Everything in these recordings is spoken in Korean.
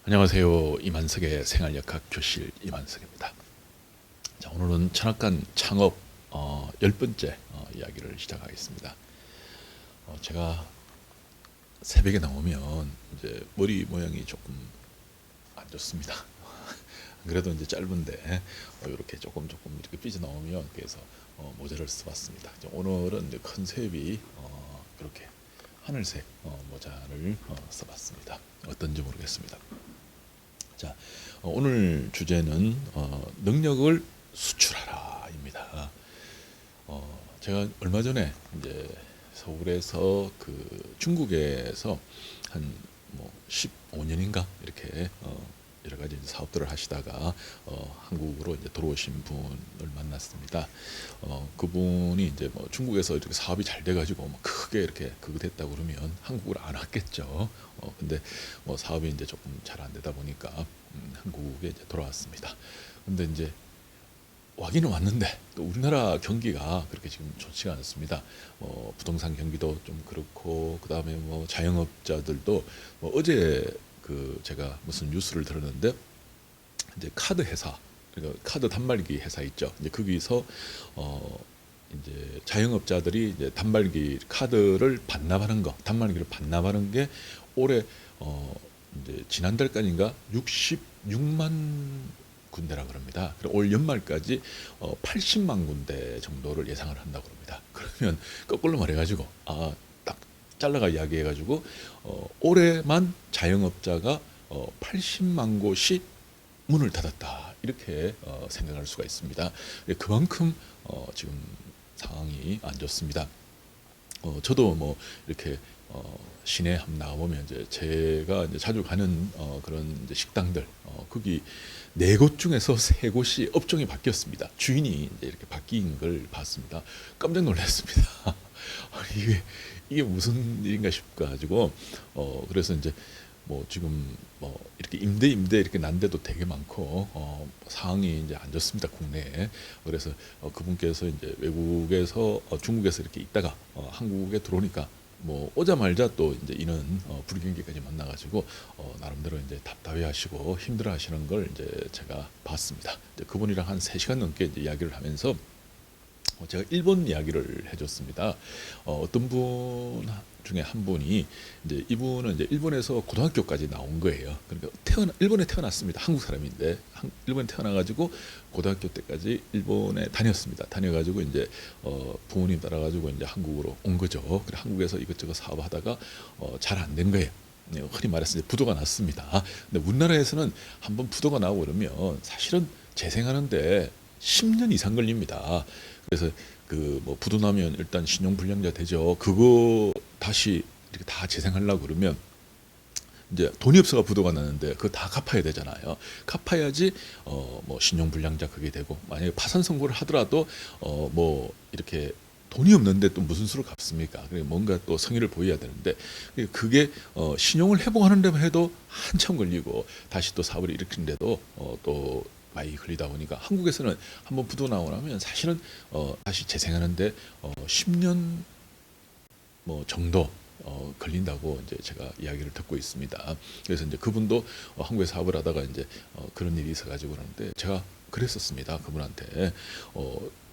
안녕하세요. 이만석의 생활역학 교실 이만석입니다. 자, 오늘은 천학관 창업 10번째 이야기를 시작하겠습니다. 제가 새벽에 나오면 이제 머리 모양이 조금 안 좋습니다. 그래도 이제 짧은데 이렇게 조금 이렇게 삐져 나오면 그래서 모자를 써봤습니다. 오늘은 이제 컨셉이 이렇게 하늘색 모자를 써봤습니다. 어떤지 모르겠습니다. 자, 오늘 주제는 능력을 수출하라입니다. 제가 얼마 전에 이제 서울에서 그 중국에서 한 뭐 15년인가 이렇게 여러 가지 사업들을 하시다가 한국으로 이제 들어오신 분을 만났습니다. 그분이 이제 뭐 중국에서 이렇게 사업이 잘 돼가지고 뭐 크게 이렇게 그거 됐다고 그러면 한국을 안 왔겠죠. 근데 뭐 사업이 이제 조금 잘 안 되다 보니까 한국에 이제 돌아왔습니다. 근데 이제 와기는 왔는데 또 우리나라 경기가 그렇게 지금 좋지가 않습니다. 부동산 경기도 좀 그렇고 그다음에 뭐 자영업자들도 뭐 어제 그 제가 무슨 뉴스를 들었는데 이제 카드 회사 그러니까 카드 단말기 회사 있죠. 이제 거기서 이제 자영업자들이 이제 단말기 카드를 반납하는 거 단말기를 반납하는 게 올해 이제 지난달까지인가 66만 군데라 그럽니다. 올 연말까지 80만 군데 정도를 예상을 한다고 그럽니다. 그러면 거꾸로 말해가지고 딱 잘라가 이야기해가지고 올해만 자영업자가 80만 곳이 문을 닫았다 이렇게 생각할 수가 있습니다. 그만큼 지금 상황이 안 좋습니다. 저도 뭐 이렇게 시내 한번 나가보면 이제 제가 이제 자주 가는 그런 이제 식당들 거기 4곳 중에서 3곳이 업종이 바뀌었습니다. 주인이 이제 이렇게 바뀐 걸 봤습니다. 깜짝 놀랐습니다. 이게 무슨 일인가 싶어가지고 그래서 이제 뭐 지금 뭐 이렇게 임대 이렇게 난 데도 되게 많고 상황이 이제 안 좋습니다 국내에. 그래서 그분께서 이제 외국에서 중국에서 이렇게 있다가 한국에 들어오니까 뭐 오자마자 또 이제 이런 불경기까지 만나가지고 나름대로 이제 답답해하시고 힘들어하시는 걸 이제 제가 봤습니다. 이제 그분이랑 한 3시간 넘게 이제 이야기를 하면서 제가 일본 이야기를 해줬습니다. 어떤 분 중에 한 분이 이제 이분은 이제 일본에서 고등학교까지 나온 거예요. 그러니까 일본에 태어났습니다. 한국 사람인데 일본에 태어나가지고 고등학교 때까지 일본에 다녔습니다. 다녀가지고 이제 부모님 따라가지고 이제 한국으로 온 거죠. 그래 한국에서 이것저것 사업하다가 잘 안 된 거예요. 흔히 말해서 이제 부도가 났습니다. 근데 우리나라에서는 한번 부도가 나고 그러면 사실은 재생하는데 10년 이상 걸립니다. 그래서 그 뭐 부도 나면 일단 신용불량자 되죠. 그거 다시 이렇게 다 재생하려고 그러면 이제 돈이 없어가 부도가 나는데 그거 다 갚아야 되잖아요. 갚아야지 뭐 신용불량자 그게 되고 만약에 파산 선고를 하더라도 뭐 이렇게 돈이 없는데 또 무슨 수로 갚습니까? 뭔가 또 성의를 보여야 되는데 그게 신용을 회복하는 데만 해도 한참 걸리고 다시 또 사업을 일으키는데도 또 많이 걸리다 보니까 한국에서는 한번 부도 나고 나면 사실은 다시 재생하는데 10년 뭐 정도 걸린다고 이제 제가 이야기를 듣고 있습니다. 그래서 이제 그분도 한국에 사업을 하다가 이제 그런 일이 있어가지고 그러는데 제가 그랬었습니다. 그분한테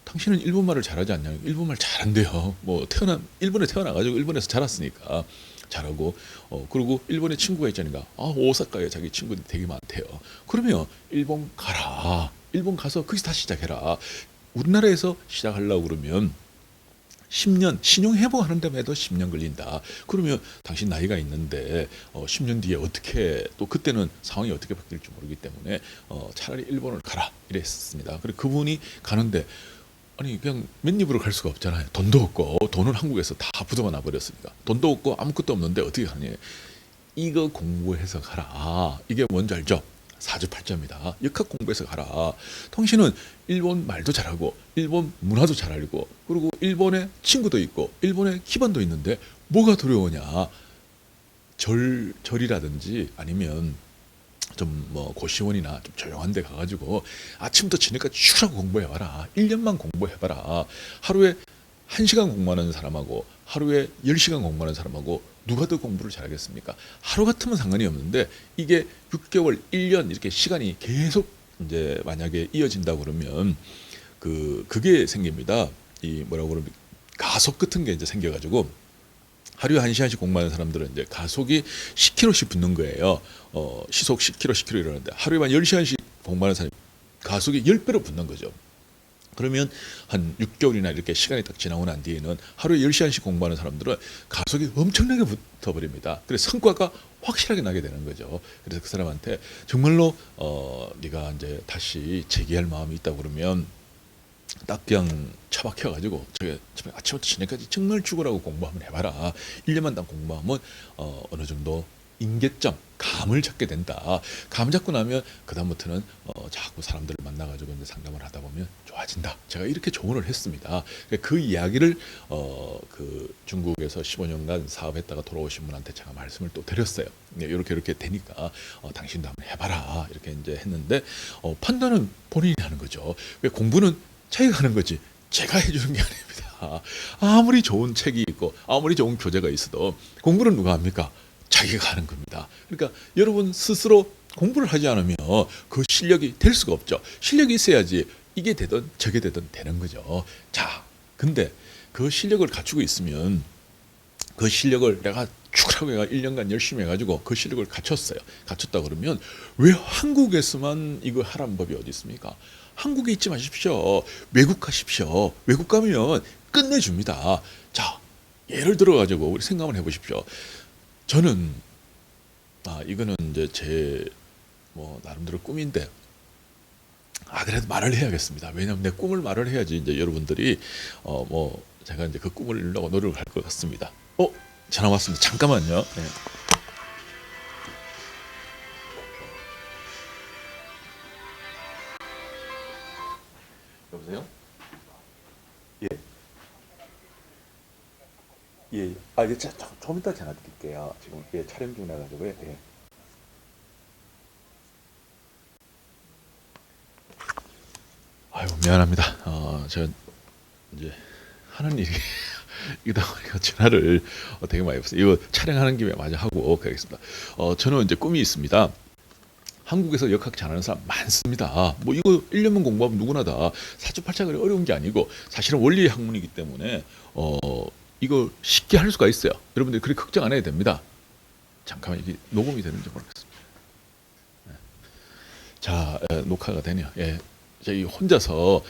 당신은 일본말을 잘하지 않냐고. 일본말 잘한대요. 뭐 일본에 태어나가지고 일본에서 자랐으니까 잘하고 그리고 일본에 친구가 있자니까 오사카에 자기 친구들이 되게 많대요. 그러면 일본 가라. 일본 가서 거기서 다시 시작해라. 우리나라에서 시작하려고 그러면 10년 신용 회복하는 데만 해도 10년 걸린다. 그러면 당신 나이가 있는데 10년 뒤에 어떻게 또 그때는 상황이 어떻게 바뀔지 모르기 때문에 차라리 일본을 가라 이랬습니다. 그리고 그분이 가는데 아니 그냥 맨입으로 갈 수가 없잖아요. 돈도 없고 돈은 한국에서 다 부도가 나버렸으니까 돈도 없고 아무것도 없는데 어떻게 가냐. 이거 공부해서 가라. 이게 뭔지 알죠? 사주팔자입니다. 역학 공부해서 가라. 당신은 일본 말도 잘하고 일본 문화도 잘 알고 그리고 일본에 친구도 있고 일본에 기반도 있는데 뭐가 두려우냐. 절이라든지 아니면 좀 뭐 고시원이나 좀 조용한 데 가가지고 아침부터 저녁까지 쭉 공부해봐라. 1년만 공부해봐라. 하루에 1시간 공부하는 사람하고 하루에 10시간 공부하는 사람하고 누가 더 공부를 잘하겠습니까? 하루 같으면 상관이 없는데 이게 6개월, 1년 이렇게 시간이 계속 이제 만약에 이어진다 그러면 그게 생깁니다. 이 뭐라고 그러면 가속 같은 게 이제 생겨가지고 하루에 1시간씩 공부하는 사람들은 이제 가속이 10km씩 붙는 거예요. 시속 10km, 10km 이러는데 하루에만 10시간씩 공부하는 사람이 가속이 10배로 붙는 거죠. 그러면 한 6개월이나 이렇게 시간이 딱 지나고 난 뒤에는 하루에 10시간씩 공부하는 사람들은 가속이 엄청나게 붙어버립니다. 그래서 성과가 확실하게 나게 되는 거죠. 그래서 그 사람한테 정말로 네가 이제 다시 재기할 마음이 있다 그러면 딱 그냥 처박혀가지고 저게 아침부터 저녁까지 정말 죽으라고 공부 한번 해봐라. 1년만 딱 공부하면 어느 정도 임계점, 감을 잡게 된다. 감 잡고 나면 그다음부터는 자꾸 사람들을 만나가지고 이제 상담을 하다 보면 좋아진다. 제가 이렇게 조언을 했습니다. 그 이야기를 그 중국에서 15년간 사업했다가 돌아오신 분한테 제가 말씀을 또 드렸어요. 이렇게 되니까 당신도 한번 해봐라. 이렇게 이제 했는데 판단은 본인이 하는 거죠. 왜 공부는 자기가 하는 거지 제가 해주는 게 아닙니다. 아무리 좋은 책이 있고 아무리 좋은 교재가 있어도 공부는 누가 합니까? 자기가 하는 겁니다. 그러니까 여러분 스스로 공부를 하지 않으면 그 실력이 될 수가 없죠. 실력이 있어야지 이게 되든 저게 되든 되는 거죠. 자, 근데 그 실력을 갖추고 있으면 그 실력을 내가 축하고 내가 1년간 열심히 해가지고 그 실력을 갖췄어요. 갖췄다 그러면 왜 한국에서만 이거 하라는 법이 어디 있습니까? 한국에 있지 마십시오. 외국 가십시오. 외국 가면 끝내줍니다. 자, 예를 들어가지고 우리 생각을 해보십시오. 저는 이거는 이제 제 뭐 나름대로 꿈인데 그래도 말을 해야겠습니다. 왜냐하면 내 꿈을 말을 해야지 이제 여러분들이 뭐 제가 이제 그 꿈을 이루려고 노력을 할 것 같습니다. 전화 왔습니다. 잠깐만요. 네. 여보세요? 예. 예. 이제 좀 이따 전화 드릴게요. 지금 촬영 중이라 가지고요. 예. 아유, 미안합니다. 제가 이제 하는 일이 이다 보니까 전화를 되게 많이 받았어요. 이거 촬영하는 김에 마저 하고 가겠습니다. 저는 이제 꿈이 있습니다. 한국에서 역학 잘하는 사람 많습니다. 뭐 이거 1년만 공부하면 누구나 다 사주팔자가 어려운 게 아니고 사실은 원리 학문이기 때문에 이거 쉽게 할 수가 있어요. 여러분들 그렇게 걱정 안 해도 됩니다. 잠깐만 이게 녹음이 되는지 모르겠습니다. 네. 자, 녹화가 되네요. 예. 저희 혼자서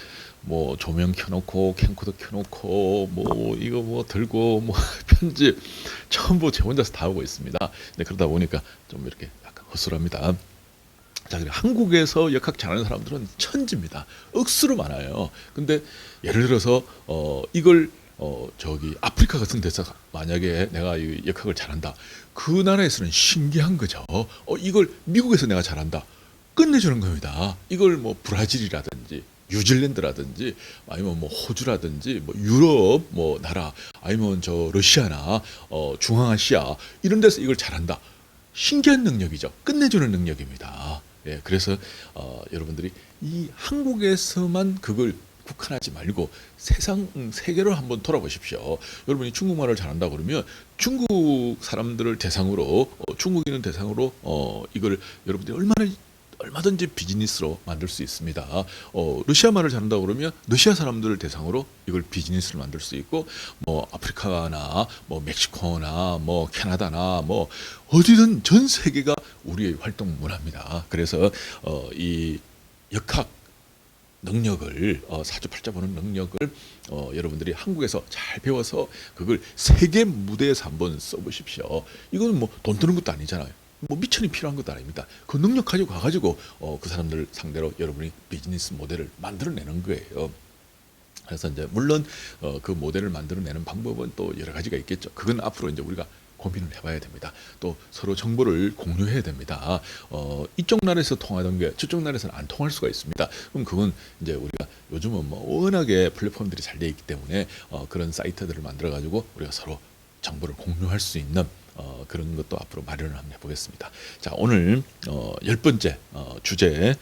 뭐 조명 켜놓고 캠코더 켜놓고 뭐 이거 뭐 들고 뭐 편집 전부 제 혼자서 다 하고 있습니다. 근데 그러다 보니까 좀 이렇게 약간 허술합니다. 자, 그래 한국에서 역학 잘하는 사람들은 천지입니다. 억수로 많아요. 근데 예를 들어서 이걸 저기 아프리카 같은 데서 만약에 내가 이 역학을 잘한다. 그 나라에서는 신기한 거죠. 이걸 미국에서 내가 잘한다. 끝내주는 겁니다. 이걸 뭐 브라질이라든지 뉴질랜드라든지 아니면 뭐 호주라든지 뭐 유럽 뭐 나라 아니면 저 러시아나 중앙아시아 이런 데서 이걸 잘한다. 신기한 능력이죠. 끝내주는 능력입니다. 예, 그래서 여러분들이 이 한국에서만 그걸 국한하지 말고 세계로 한번 돌아보십시오. 여러분이 중국말을 잘한다 그러면 중국 사람들을 대상으로 중국인을 대상으로 이걸 여러분들이 얼마든지 비즈니스로 만들 수 있습니다. 러시아 말을 잘한다 그러면 러시아 사람들을 대상으로 이걸 비즈니스로 만들 수 있고 뭐 아프리카나 뭐 멕시코나 뭐 캐나다나 뭐 어디든 전 세계가 우리의 활동 문화입니다. 그래서 이 역학 능력을 사주팔자 보는 능력을 여러분들이 한국에서 잘 배워서 그걸 세계 무대에서 한번 써보십시오. 이거는 뭐 돈 드는 것도 아니잖아요. 뭐 미천이 필요한 것도 아닙니다. 그 능력 가지고 가가지고 그 사람들 상대로 여러분이 비즈니스 모델을 만들어내는 거예요. 그래서 이제 물론 그 모델을 만들어내는 방법은 또 여러 가지가 있겠죠. 그건 앞으로 이제 우리가 고민을 해봐야 됩니다. 또 서로 정보를 공유해야 됩니다. 이쪽 나라에서 통하던 게 저쪽 나라에서는 안 통할 수가 있습니다. 그럼 그건 이제 우리가 요즘은 뭐 워낙에 플랫폼들이 잘 돼 있기 때문에 그런 사이트들을 만들어 가지고 우리가 서로 정보를 공유할 수 있는 그런 것도 앞으로 마련을 한번 해보겠습니다. 자, 오늘 10번째 주제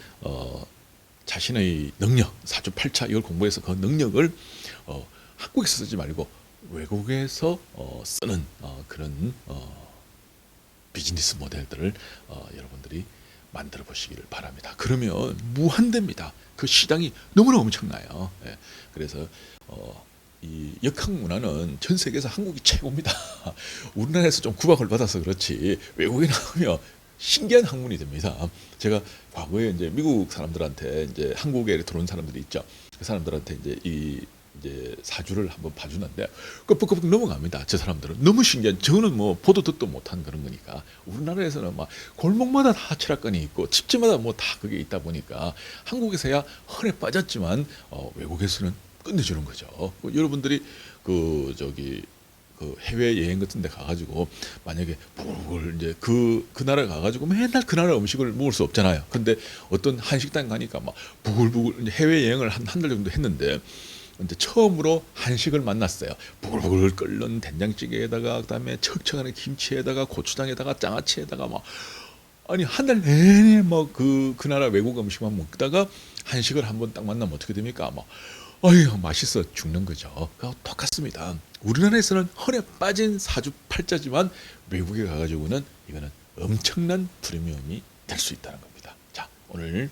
자신의 능력, 사주팔자 이걸 공부해서 그 능력을 한국에서 쓰지 말고 외국에서 쓰는 그런 비즈니스 모델들을 여러분들이 만들어 보시기를 바랍니다. 그러면 무한대입니다. 그 시장이 너무나 엄청나요. 예. 그래서 이 역학 문화는 전 세계에서 한국이 최고입니다. 우리나라에서 좀 구박을 받아서 그렇지 외국에 나가면 신기한 학문이 됩니다. 제가 과거에 이제 미국 사람들한테 이제 한국에 들어온 사람들이 있죠. 그 사람들한테 이제 사주를 한번 봐주는데 끄덕끄덕 넘어갑니다. 저 사람들은 너무 신기한. 저는 뭐 보도 듣도 못한 그런 거니까. 우리나라에서는 막 골목마다 다 철학관이 있고 집집마다 뭐 다 그게 있다 보니까 한국에서야 헌에 빠졌지만 외국에서는 끝내주는 거죠. 여러분들이 그 저기 그 해외 여행 같은 데 가가지고 만약에 부글부글 이제 그 나라 가가지고 맨날 그 나라 음식을 먹을 수 없잖아요. 근데 어떤 한식당 가니까 막 부글부글 해외 여행을 한 달 정도 했는데 이제 처음으로 한식을 만났어요. 부글부글 끓는 된장찌개에다가 그다음에 척척하는 김치에다가 고추장에다가 장아찌에다가 막 아니 한 달 내내 뭐 그 나라 외국 음식만 먹다가 한식을 한번 딱 만나면 어떻게 됩니까? 막 어휴 맛있어 죽는 거죠. 그거 똑같습니다. 우리나라에서는 헌에 빠진 사주팔자지만 외국에 가가지고는 이거는 엄청난 프리미엄이 될 수 있다는 겁니다. 자 오늘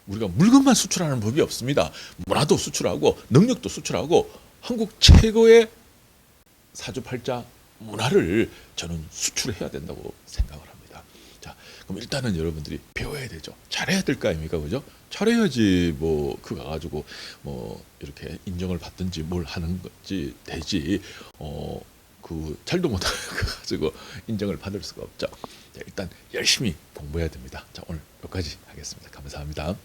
우리가 물건만 수출하는 법이 없습니다. 문화도 수출하고 능력도 수출하고 한국 최고의 사주팔자 문화를 저는 수출해야 된다고 생각을 합니다. 자, 그럼 일단은 여러분들이 배워야 되죠. 잘해야 될 거 아닙니까, 그죠? 잘해야지 뭐 그 가가지고 뭐 이렇게 인정을 받든지 뭘 하는 거지 되지. 그 잘도 못하고 가지고 인정을 받을 수가 없죠. 자, 일단 열심히 공부해야 됩니다. 자, 오늘 여기까지 하겠습니다. 감사합니다.